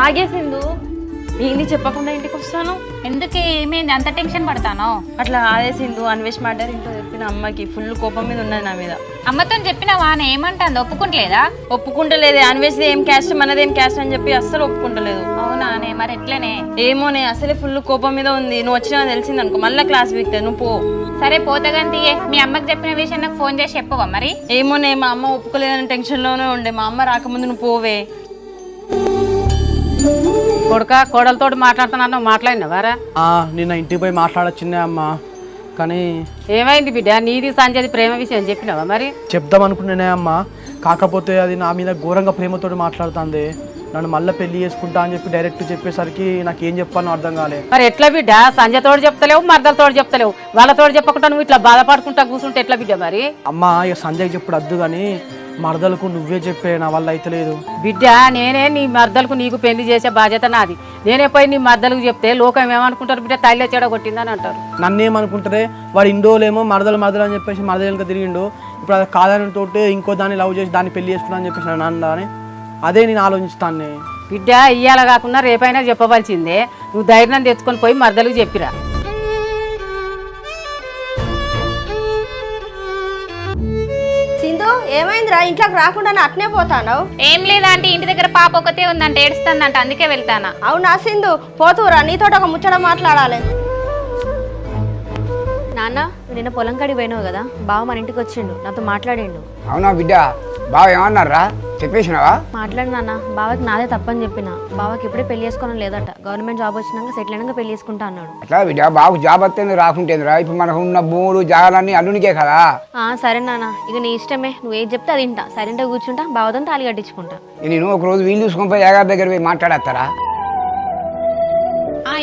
ఆగేసిందు ఏంది చెప్పకుండా ఇంటికి వస్తాను. ఎందుకు ఏమైంది అంత టెన్షన్ పడతానో? అట్లా ఆదేసిందు అన్వేష్ మర్డర్ ఇంట్లో చెప్పిన అమ్మకి ఫుల్ కోపం మీద ఉన్నది నా మీద. అమ్మతో చెప్పినావా? ఏమంటాంది? ఒప్పుకుంటలేదా? ఒప్పుకుంటలేదే. అన్వేష్ ఏం క్యాస్ట్ మనదేం క్యాస్ట్ అని చెప్పి అస్సలు ఒప్పుకుంటలేదు. అవునానే? మరి ఎట్లనే? ఏమోనే అసలే ఫుల్ కోపం మీద ఉంది. నువ్వు వచ్చినా తెలిసింది అనుకో మళ్ళీ క్లాస్ వీక్తే నువ్వు పో. సరే పోతగంతి. మీ అమ్మకి చెప్పిన విషయం నాకు ఫోన్ చేసి చెప్పవా మరి? ఏమోనే మా అమ్మ ఒప్పుకోలేదని టెన్షన్ లోనే ఉండే. మా అమ్మ రాకముందు నువ్వు పోవే. కొడుక కోడలతో మాట్లాడుతున్నాను, మాట్లాడినవారా? నిన్న ఇంటికి పోయి మాట్లాడొచ్చిందే అమ్మ. కానీ ఏమైంది బిడ్డ? నీది సంజయ్ ప్రేమ విషయం చెప్పినావా మరి? చెప్దాం అనుకున్నానే అమ్మ. కాకపోతే అది నా మీద ఘోరంగా ప్రేమతో మాట్లాడుతుంది. నన్ను మళ్ళీ పెళ్లి చేసుకుంటా అని చెప్పి డైరెక్ట్ చెప్పేసరికి నాకు ఏం చెప్పాలో అర్థం కాలే. మరి ఎట్లా బిడ్డ? సంజయ్ తోడు చెప్తలేవు, మర్దలతో చెప్తలేవు, వాళ్ళతో చెప్పకుండా నువ్వు ఇట్లా బాధపడుకుంటా కూర్చుంటే ఎట్లా బిడ్డ మరి? అమ్మ ఇక సంజయ్ చెప్పుడు వద్దు కానీ మరదలకు నువ్వే చెప్పే, నా వల్ల అయితే లేదు. బిడ్డ నేనే నీ మర్దలకు నీకు పెళ్లి చేసే బాధ్యత నాది. నేనే పోయి నీ మర్దలకు చెప్తే లోకం ఏమనుకుంటారు బిడ్డ? తల్లి చెడ కొట్టిందని అంటారు. నన్నేమనుకుంటారే? వాడు ఇండోలేమో మరదలు అని చెప్పేసి మరదలు తిరిగిండు. ఇప్పుడు అది కాదని తోటి ఇంకో దాన్ని లవ్ చేసి దాన్ని పెళ్లి చేసుకున్నా అని చెప్పేసి నన్ను అని అదే నేను ఆలోచిస్తాను. బిడ్డ ఇయ్యాల కాకుండా రేపైనా చెప్పవలసిందే. నువ్వు ధైర్యం తెచ్చుకొని పోయి మర్దలకు చెప్పిరా. సింధు ఏమైందిరా? ఇంట్లోకి రాకుండా అట్నే పోతాను. ఏం లేదా అంటే ఇంటి దగ్గర పాప ఒకతే ఉందంటే ఏడుస్తుందంట, అందుకే వెళ్తానా. అవునా సింధు? పోతురా, నీతో ఒక ముచ్చట మాట్లాడాలి. నాన్న నిన్న పొలం కాడికి పోయినావు కదా, బావ మన ఇంటికి వచ్చిండు, నాతో మాట్లాడిండు. అవునా బిడ్డ? బావ ఏమన్నారా? చెప్పేసినావా? మాట్లాడు నాన్న. బావకి నాదే తప్పని చెప్పిన. బావకి ఇప్పుడే పెళ్లి చేసుకోవడం లేదట. గవర్నమెంట్ జాబ్ వచ్చినాక సెటిల్ అయినాక పెళ్లి చేసుకుంటా అన్నాడు. అట్లా బిడ్డ, బాబు జాబ్ వస్తేంది రాకుంటేందిరా? ఇప్పుడు మనకు ఉన్న భూములు జాగాలన్నీ అల్లునికే కదా. సరే నాన్న, ఇక నీ ఇష్టమే, నువ్వు ఏది చెప్తే అది వింటా. సైలెంట్గా కూర్చుంటా, బావతో తాళి కట్టించుకుంటా. నేను ఒక రోజు వీలు చూసుకొని పోయి యాగారి దగ్గర పోయి మాట్లాడతారా?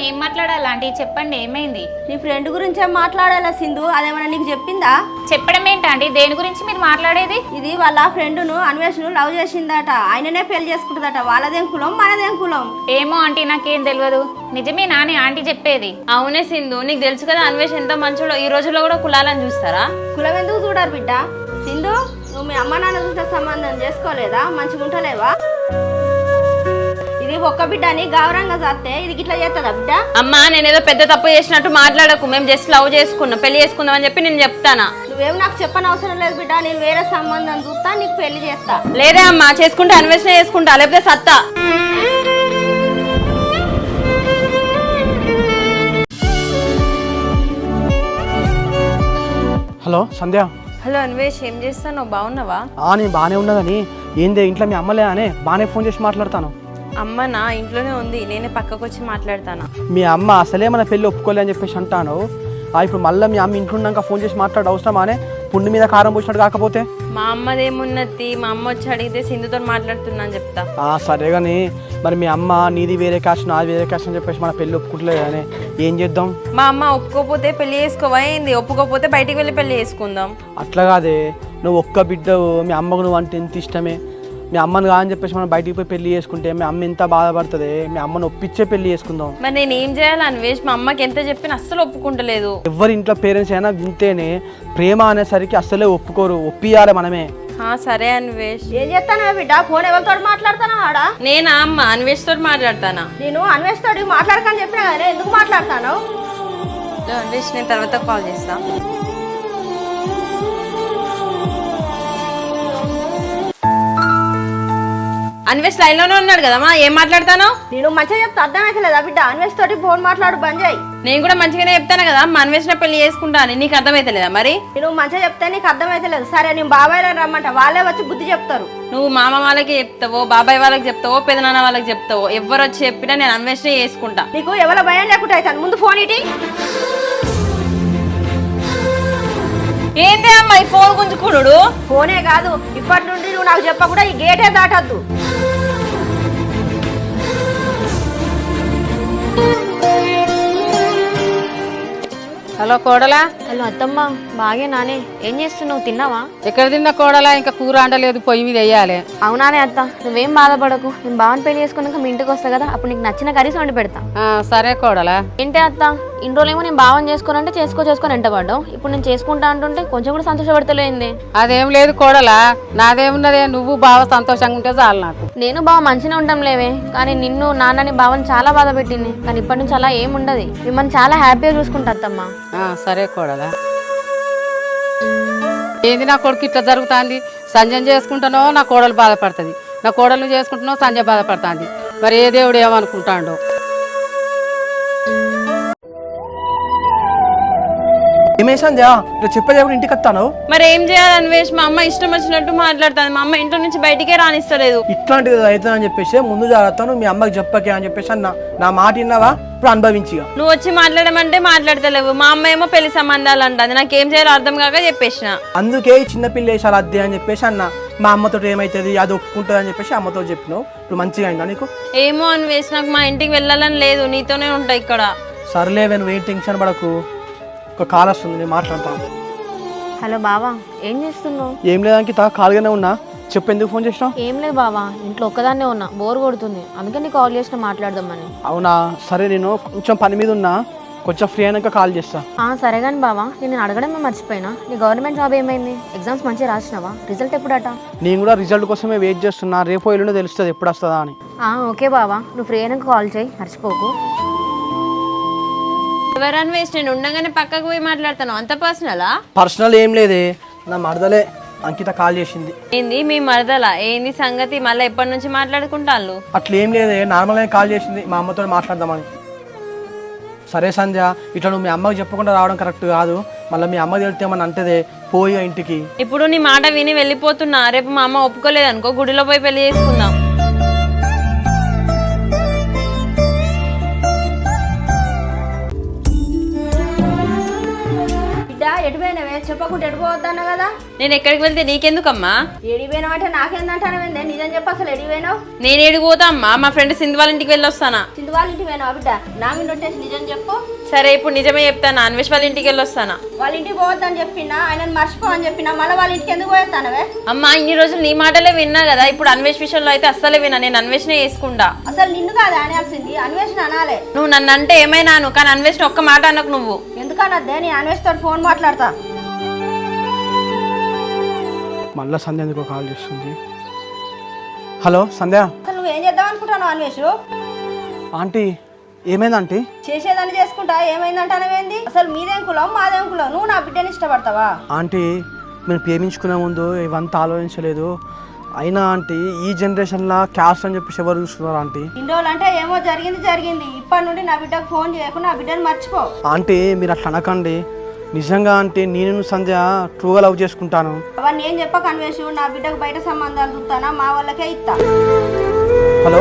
ఏం మాట్లాడాలా ఆంటీ? చెప్పండి, ఏమైంది? నీ ఫ్రెండ్ గురించే మాట్లాడాలా సింధు? అదేమన్నా నీకు చెప్పిందా? చెప్పడం ఏంటండి? దేని గురించి మీరు మాట్లాడేది? ఇది వాళ్ళ ఫ్రెండ్ను అన్వేషణ లవ్ చేసిందట. ఆయననే పెళ్లి చేసుకుంటుందట. వాళ్ళదేం కులం మనదేం కులం? ఏమో ఆంటీ, నాకేం తెలియదు. నిజమే నాని ఆంటీ చెప్పేది? అవునే సింధు, నీకు తెలుసు కదా అన్వేష్ ఎంత మంచోడో. ఈ రోజుల్లో కూడా కులాలను చూస్తారా? కులం ఎందుకు చూడరు బిడ్డ? సింధు, నువ్వు మీ అమ్మ నాన్న చూసే సంబంధం చేసుకోలేదా? మంచిగా ఉంటలేవా? ఇది ఒక్క బిడ్డని గౌరవంగా చేస్తే ఇది గిట్లా చేస్తుందా బిడ్డ? అమ్మా నేనేదో పెద్ద తప్పు చేసినట్టు మాట్లాడకు. మేము జస్ట్ లవ్ చేసుకున్నాం, పెళ్లి చేసుకుందాం అని చెప్పి నేను చెప్తానా. నువ్వేం నాకు చెప్పని అవసరం లేదు బిడ్డ. నేను వేరే సంబంధం చూస్తా, నీకు పెళ్లి చేస్తా. లేదే అమ్మా, చేసుకుంటే అన్వేషణ చేసుకుంటా, లేకపోతే సత్తా. హలో సంధ్య. హలో అన్వేష్, ఏం చేస్తాను? బాగున్నావా? నేను బాగానే ఉన్నదని. ఏందే ఇంట్లో మీ అమ్మలే అనే బాగానే ఫోన్ చేసి మాట్లాడతాను. అమ్మ నా ఇంట్లోనే ఉంది, నేనే పక్కకు వచ్చి మాట్లాడతాను. మీ అమ్మ అసలే మన పెళ్ళి ఒప్పుకోలే అని చెప్పేసి అంటాను. ఇప్పుడు మళ్ళీ మీ అమ్మ ఇంట్లో ఉన్నాక ఫోన్ చేసి మాట్లాడ అవసరమానే? పుండు మీద కారం పోసినట్టు కాకపోతే. మా అమ్మదేమున్నది, మా అమ్మ వచ్చి అడిగితే సింధుతో మాట్లాడుతున్నా అని చెప్తా. సరే కానీ మరి మీ అమ్మ నీది వేరే క్యాస్ట్ నాది వేరే క్యాస్ట్ అని చెప్పేసి మన పెళ్ళి ఒప్పుకుంటలేదు కానీ ఏం చేద్దాం? మా అమ్మ ఒప్పుకోపోతే పెళ్లి చేసుకోవా ఏంది? ఒప్పుకోపోతే బయటికి వెళ్ళి పెళ్లి చేసుకుందాం. అట్లా కాదే, నువ్వు ఒక్క బిడ్డవు, మీ అమ్మకు నువ్వు అంటే ఎంత ఇష్టమే. మీ అమ్మను కాదని చెప్పేసి మనం బయటికి పోయి పెళ్లి చేసుకుంటే మీ అమ్మ ఎంత బాధపడుతుంది. మీ అమ్మను ఒప్పించే పెళ్లి చేసుకుందాం. మరి నేను ఏం చేయాలి అన్వేష్? మా అమ్మకి ఎంత చెప్పినా అస్సలు ఒప్పుకుంటలేదు. ఎవరి ఇంట్లో పేరెంట్స్ అయినా వింటేనే, ప్రేమ అనేసరికి అస్సలే ఒప్పుకోరు, ఒప్పియాలి మనమే. సరే అన్వేష్. ఏం చేస్తానా బిడ్డ? ఫోన్ ఎవరితో మాట్లాడతానా? ఆడ నేనా అమ్మ అన్వేష్ తోటి మాట్లాడతానా? నేను అన్వేష్ తోటి మాట్లాడకని చెప్పినా కదా, ఎందుకు మాట్లాడతాను? అన్వేష్, నేను తర్వాత కాల్ చేస్తా. అన్వేష్ లైన్ లోనే ఉన్నాడు కదమ్మా, ఏం మాట్లాడతాను? నేను మంచిగా చెప్తా, అర్థమైతే లేదా బిడ్డ? అన్వేష్ తోటి ఫోన్ మాట్లాడు బంద్ చేయి. నేను కూడా మంచిగానే చెప్తాను కదా, అన్వేష్ పెళ్లి చేసుకుంటాను. నీకు అర్థమైతే లేదా మరి? నేను మంచిగా చెప్తే నీకు అర్థమైతే లేదు. సరే నేను బాబాయ్ రమ్మంట, వాళ్ళే వచ్చి బుద్ధి చెప్తారు. నువ్వు మామ వాళ్ళకి చెప్తావో, బాబాయ్ వాళ్ళకి చెప్తావో, పెదనాన్న వాళ్ళకి చెప్తావో, ఎవరు వచ్చి చెప్పినా నేను అన్వేషణ చేసుకుంటా. నీకు ఎవరి భయం లేకుండా అవుతాను. ముందు ఫోన్ ఇటీ. ఏంటి అమ్మా ఈ ఫోన్ గుంజుకునుడు? ఫోనే కాదు, ఇప్పటి నుండి నువ్వు నాకు చెప్పకుండా ఈ గేటే దాటద్దు. హలో కోడలా. హలో అత్తమ్మ, బాగే నానే. ఏం చేస్తున్నావు? తిన్నావా? ఎక్కడ తిన్న కోడలా? ఇంకా కూర అండలేదు, పొయ్యి మీద వేయాలి. అవునానే అత్త, నువ్వేం బాధపడకు. నేను బావని పెళ్లి చేసుకున్నాక మీ ఇంటికి వస్తా కదా, అప్పుడు నీకు నచ్చిన కర్రీస్ వండి పెడతా. సరే కోడలా. ఏంటే అత్త, ఇన్ని రోజులేమో నేను భావం చేసుకోనంటే చేసుకొని ఎంటపడ్డావు. ఇప్పుడు నేను చేసుకుంటా అంటుంటే కొంచెం కూడా సంతోషపడతలేంది. అదేం లేదు కోడలా, నాదేమున్నదే, నువ్వు బావ సంతోషంగా ఉంటే చాలు నాకు. నేను బావ మంచిగా ఉంటాం లేవే, కానీ నిన్ను నాన్నని భావని చాలా బాధ పెట్టింది. కానీ ఇప్పటి నుంచి అలా ఏముండదు, మిమ్మల్ని చాలా హ్యాపీగా చూసుకుంటా అత్తమ్మా. సరే కోడలా. ఏంది నా కొడుకు ఇట్లా జరుగుతుంది? సంజయ్ చేసుకుంటానో నా కోడలు బాధపడుతుంది, నా కోడలు చేసుకుంటున్నావు సంజయ్ బాధపడుతుంది. మరి ఏ దేవుడు ఏమనుకుంటాడో. ఏమే సంధ్య ఇట్లా చెప్పేదేప్పుడు ఇంటికి వస్తాను? మరి ఏం చేయాలి అన్వేష్? మా అమ్మ ఇష్టం వచ్చినట్టు మాట్లాడుతుంది. మా అమ్మ ఇంట్లో నుంచి బయటికే రానిస్తలేదు. ఇట్లాంటిది అవుతుందని చెప్పేసి ముందు జాగ్రత్తను మీ అమ్మకి చెప్పకే అని చెప్పేసి అన్న. నా మాట విన్నావా? ఇప్పుడు అనుభవించిగా. నువ్వు వచ్చి మాట్లాడమంటే మాట్లాడతలేవు. మా అమ్మ ఏమో పెళ్లి సంబంధాలు అంటుంది. నాకేం చేయాలో అర్థం కాక చెప్పేసిన. అందుకే ఈ చిన్నపిల్ల వేసాలు అద్దే అని చెప్పేసి అన్న. మా అమ్మతో ఏమవుతుంది, అది ఒప్పుకుంటుంది అని చెప్పేసి అమ్మతో చెప్పినావు. ఇప్పుడు మంచిగా అయిందా నీకు? ఏమో అన్వేష్, నాకు మా ఇంటికి వెళ్ళాలని లేదు, నీతోనే ఉంటా ఇక్కడ. సర్లేవే, నువ్వేం టెన్షన్ పడకు. ఒక కాల్ వస్తుంది, నేను మాట్లాడతాను. హలో బావా, ఏం చేస్తున్నావు? ఏం లేదానికి ఖాళీగానే ఉన్నా. చెప్పు, ఎందుకు ఫోన్ చేసినావు? ఏం లేదు బావా, ఇంట్లో ఒక్కదాన్నే ఉన్నా, బోర్ కొడుతుంది, అందుకే నీకు కాల్ చేసిన మాట్లాడదామని. అవునా, సరే నేను కొంచెం పని మీద ఉన్నా, కొంచెం ఫ్రీ అయినాక కాల్ చేస్తా. సరే కానీ బావా, నేను అడగడమే మర్చిపోయినా, నీ గవర్నమెంట్ జాబ్ ఏమైంది? ఎగ్జామ్స్ మంచిగా రాసినావా? రిజల్ట్ ఎప్పుడట? నేను కూడా రిజల్ట్ కోసమే వెయిట్ చేస్తున్నా. రేపు ఎల్లుండో తెలుస్తుంది ఎప్పుడు వస్తుందా అని. ఓకే బావా, నువ్వు ఫ్రీ అయినాక కాల్ చేయి, మర్చిపోకు. ఎవరు అన్వేష్? నేను ఉండగానే పక్కకు పోయి మాట్లాడతాను, అంత పర్సనలా? పర్సనల్ ఏం లేదే, నా మరదలే అంకిత కాల్ చేసింది. ఏంది మీ మరదలా? ఏంది సంగతి? మళ్ళీ ఎప్పటి నుంచి మాట్లాడుకుంటాను? అట్లా ఏం లేదే, నార్మల్గా కాల్ చేసింది మా అమ్మతో మాట్లాడదామని. సరే సంధ్య, ఇట్లా నువ్వు మీ అమ్మకి చెప్పకుండా రావడం కరెక్ట్ కాదు. మళ్ళీ మీ అమ్మ తెలితేమని అంటేదే పోయి ఇంటికి. ఇప్పుడు నీ మాట విని వెళ్ళిపోతున్నా. రేపు మా అమ్మ ఒప్పుకోలేదు అనుకో, గుడిలో పోయి పెళ్లి చేసుకుందాం. ఎడిపోయినవే? చెప్పకుండా ఎడిపోవద్దన్నా కదా. నేను ఎక్కడికి వెళ్తే నీకెందుకమ్మా? ఎడిపోయినావంటే నాకేందంటానవేందే? నిజం చెప్పు, అసలు ఎడిపోయినావు? నేను ఏడిపోతా అమ్మా, మా ఫ్రెండ్ సింధు వాళ్ళ ఇంటికి వెళ్ళి వస్తానా. సింధు వాళ్ళ ఇంటికి పోయినావా బిడ్డ? నా మీద వచ్చేసి నిజం చెప్పు. సరే, ఇప్పుడు నిజమే చెప్తాను. అన్వేష్ వాళ్ళ ఇంటికి వెళ్ళి వస్తానా. వాళ్ళ ఇంటికి పోవద్దని చెప్పినా, ఆయన మర్చిపో అని చెప్పినా, మళ్ళీ వాళ్ళ ఇంటికి ఎందుకు పోయేస్తానవే? అమ్మా, ఇన్ని రోజులు నీ మాటలే విన్నా కదా, ఇప్పుడు అన్వేష్ విషయంలో అయితే అస్సలే విన్నా. నేను అన్వేషనే వేసుకుంటా. అసలు నిన్ను కాదా అనాల్సింది, అన్వేషణ అనాలే. నువ్వు నన్ను అంటే ఏమైనాను, కానీ అన్వేషణ ఒక్క మాట అన్నకు నువ్వు. ఎందుకనద్దే? నేను అన్వేష్ తోటి ఫోన్ మాట్లాడతా. మళ్ళీ సంధ్య ఎందుకో కాల్ చేస్తుంది. హలో సంధ్య. అసలు నువ్వేం చేద్దాం అనుకుంటాను అన్వేష్? ఆంటీ, ఏమైంది ఆంటీ? చేసేదాన్ని చేసుకుంటా, ఏమైందంటానవేంది? అసలు మీదేం కులం మాదేం కులం? నువ్వు నా బిడ్డని ఇష్టపడతావా? ఆంటీ, మేము ప్రేమించుకునే ముందు ఇవంతా ఆలోచించలేదు. అయినా ఆంటీ, ఈ జనరేషన్లో క్యాస్ట్ అని చెప్పేసి ఎవరు చూస్తున్నారు ఆంటీ? ఇన్ని రోజులు అంటే ఏమో జరిగింది. ఇప్పటి నుండి నా బిడ్డకు ఫోన్ చేయకుండా నా బిడ్డని మర్చిపో. ఆంటీ, మీరు అట్లా అనకండి. నిజంగా అంటే నేను సంధ్య ట్రూగా లవ్ చేసుకుంటాను. అవన్నీ ఏం చెప్పక అన్వేష్, నా బిడ్డకు బయట సంబంధాలు చూస్తానా, మా వాళ్ళకే ఇస్తా. హలో.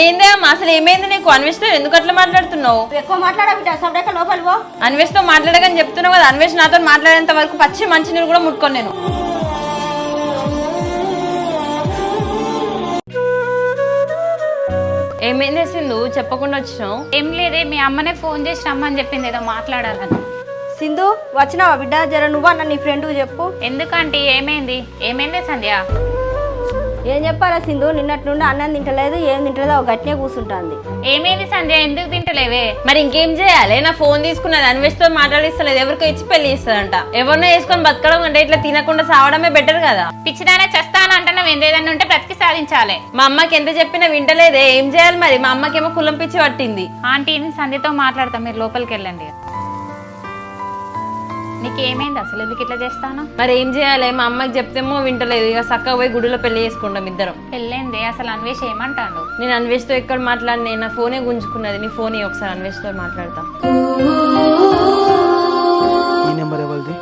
ఏందే అమ్మా, అసలు ఏమైంది నీకు? అన్వేష్ తో ఎందుకు అట్లా మాట్లాడుతున్నావు? ఎక్కువ మాట్లాడా బిడ్డ, సబ్డక లోపలి పో. అన్వేష్ తో మాట్లాడగానే చెప్తున్నావు కదా. అన్వేష్ నాతో మాట్లాడేంత వరకు పచ్చి మంచినీరు కూడా ముట్టుకోను నేను. ఏమైంది సింధు, చెప్పకుండా వచ్చినావు? ఏం లేదే, మీ అమ్మనే ఫోన్ చేసి రమ్మని చెప్పింది, ఏదో మాట్లాడాలని. సింధు, వచ్చినావా బిడ్డ? జర నువ్వన్న నీ ఫ్రెండ్కి చెప్పు. ఎందుకంటే ఏమైంది సంధ్య? ఏం చెప్పాలా సింధు, నిన్నటి నుండి అన్నం తింటలేదు, ఏం తింటలేదో ఒక గట్టినే కూర్చుంటుంది. ఏమైంది సంధ్య, ఎందుకు తింటలేవే? మరి ఇంకేం చేయాలి? నా ఫోన్ తీసుకున్నది, అన్వేష్ తో మాట్లాడిస్తలేదు, ఎవరికో ఇచ్చి పెళ్లి ఇస్తుందంట. ఎవరినో వేసుకొని బతకడం అంటే ఇట్లా తినకుండా సావడమే బెటర్ కదా. పిచ్చిదానే చేస్తానంటున్నావు, ఏదైనా ఉంటే బ్రతికి సాధించాలి. మా అమ్మకి ఎంత చెప్పినా వింటలేదే, ఏం చేయాలి మరి? మా అమ్మకేమో కులం పిచ్చి పట్టింది. ఆంటీని సంధ్యతో మాట్లాడతాం, మీరు లోపలికి వెళ్ళండి. నీకేమైంది అసలు, ఎందుకు ఇట్లా చేస్తాను? మరి ఏం చేయాలి? మా అమ్మకి చెప్తేమో వింటలేదు. ఇక చక్కగా పోయి గుడిలో పెళ్లి చేసుకుంటాం ఇద్దరం. పెళ్ళైంది, అసలు అన్వేష్ ఏమంటాడు? నేను అన్వేష్ తో ఎక్కడ మాట్లాడినా, నా ఫోనే గుంజుకున్నది. నీ ఫోన్ ఒకసారి అన్వేష్ తో మాట్లాడతా. ఈ నెంబర్ ఎవరిది?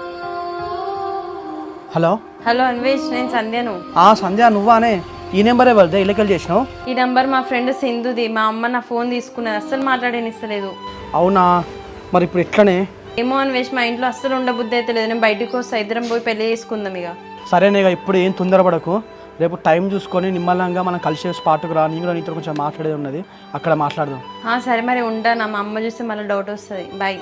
హలో. హలో అన్వేష్, నేను సంధ్యను. సంధ్య నువ్వానే? ఈ నెంబర్ ఎవరిదే? ఇళ్ళకెళ్ళి చేసినావు? ఈ నంబర్ మా ఫ్రెండ్ సింధుది. మా అమ్మ నా ఫోన్ తీసుకున్నది, అస్సలు మాట్లాడేనిస్తలేదు. అవునా, మరి ఇప్పుడు ఎట్లనే? ఏమో అన్వేష్, మా ఇంట్లో అస్సలు ఉండబుద్ధి అయితే లేదు. నేను బయటకు వస్తే ఇద్దరం పోయి పెళ్లి చేసుకుందాం ఇక. సరేనేగా, ఇప్పుడు ఏం తొందరపడకు. రేపు టైం చూసుకొని నిమ్మలంగా మనం కలిసే స్పాట్కు రా. నేను కూడా నీతో కొంచెం మాట్లాడేది ఉన్నది, అక్కడ మాట్లాడదాం. సరే మరి ఉంటాను. మా అమ్మ చూస్తే మళ్ళీ డౌట్ వస్తుంది. బాయ్.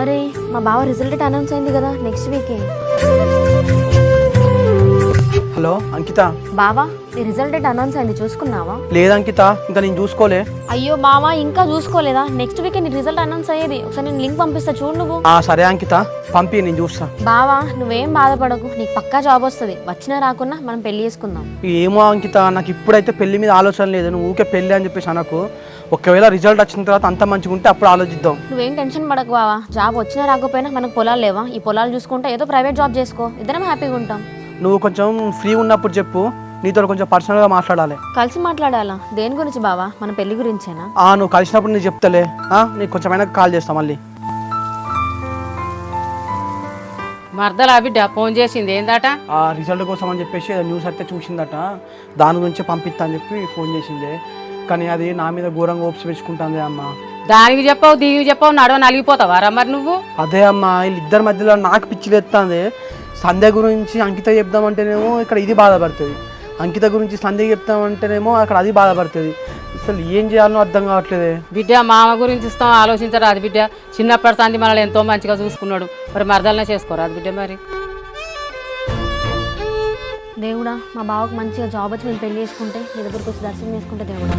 అరే, మా బావ రిజల్ట్ అనౌన్స్ అయింది కదా, నెక్స్ట్ వీకే. హలో అంకిత. బావా నీ రిజల్ట్ డేట్ అనౌన్స్ అయింది చూసుకున్నావా? లేదు అంకిత, ఇంకా నేను చూసుకోలే. అయ్యో బావా ఇంకా చూసుకోలేదా? నెక్స్ట్ వీక్ నీ రిజల్ట్ అనౌన్స్ అయ్యేది. ఒకసారి నేను లింక్ పంపిస్తా చూడు నువ్వు. సరే అంకిత పంపి, నేను చూస్తా. బావా నువ్వేం బాధపడకు, నీకు పక్కా జాబ్ వస్తుంది. వచ్చినా రాకున్నా మనం పెళ్లి చేసుకుందాం. ఏమో అంకిత, నాకు ఇప్పుడైతే పెళ్లి మీద ఆలోచన లేదు. నువ్వు ఊకే పెళ్లి అని చెప్పేసి అనకు. ఒకవేళ రిజల్ట్ వచ్చిన తర్వాత అంత మంచిగా ఉంటే అప్పుడు ఆలోచిద్దాం. నువ్వేం టెన్షన్ పడకు బావా, జాబ్ వచ్చినా రాకపోయినా మనకు పొలాలు లేవా? ఈ పొలాలు చూసుకుంటే ఏదో ప్రైవేట్ జాబ్ చేసుకో, ఇద్దరం హ్యాపీగా ఉంటాం. నువ్వు కొంచెం ఫ్రీ ఉన్నప్పుడు చెప్పు, నీతో కొంచెం పర్సనల్గా మాట్లాడాలి. కలిసి మాట్లాడాలా? దేని గురించి బావా? మన పెళ్లి గురించేనా? నువ్వు కలిసినప్పుడు నేను చెప్తలే. నీకు కొంచెమైనా కాల్ చేస్తా మళ్ళీ. మర్దలా బిడ్డ ఫోన్ చేసింది ఏందట? రిజల్ట్ కోసం అని చెప్పేసి ఏదో న్యూస్ అయితే చూసిందట, దాని గురించి పంపిస్తా అని చెప్పి ఫోన్ చేసిందే. కానీ అది నా మీద ఘోరంగా ఓప్స్ పెంచుకుంటుంది అమ్మ. దానికి చెప్పావు దీనికి చెప్పావు, నడవ నలిగిపోతావారా మరి నువ్వు? అదే అమ్మ, వీళ్ళిద్దరి మధ్యలో నాకు పిచ్చి లేస్తుంది. సంధ్య గురించి అంకిత చెప్దామంటేనేమో ఇక్కడ ఇది బాధపడుతుంది, అంకిత గురించి సంధ్య చెప్తామంటేనేమో అక్కడ అది బాధపడుతుంది. అసలు ఏం చేయాలనో అర్థం కావట్లేదే. బిడ్డ మామ గురించి ఇస్తాం ఆలోచించరా? అది బిడ్డ చిన్నప్పటి సంది మనల్ని ఎంతో మంచిగా చూసుకున్నాడు, మరి మరదలనే చేసుకోరా అది బిడ్డ. మరి దేవుడా మా బావకు మంచిగా జాబ్ వచ్చి మేము పెళ్లి చేసుకుంటే నీ దగ్గరకు వచ్చి దర్శనం చేసుకుంటే దేవుడా.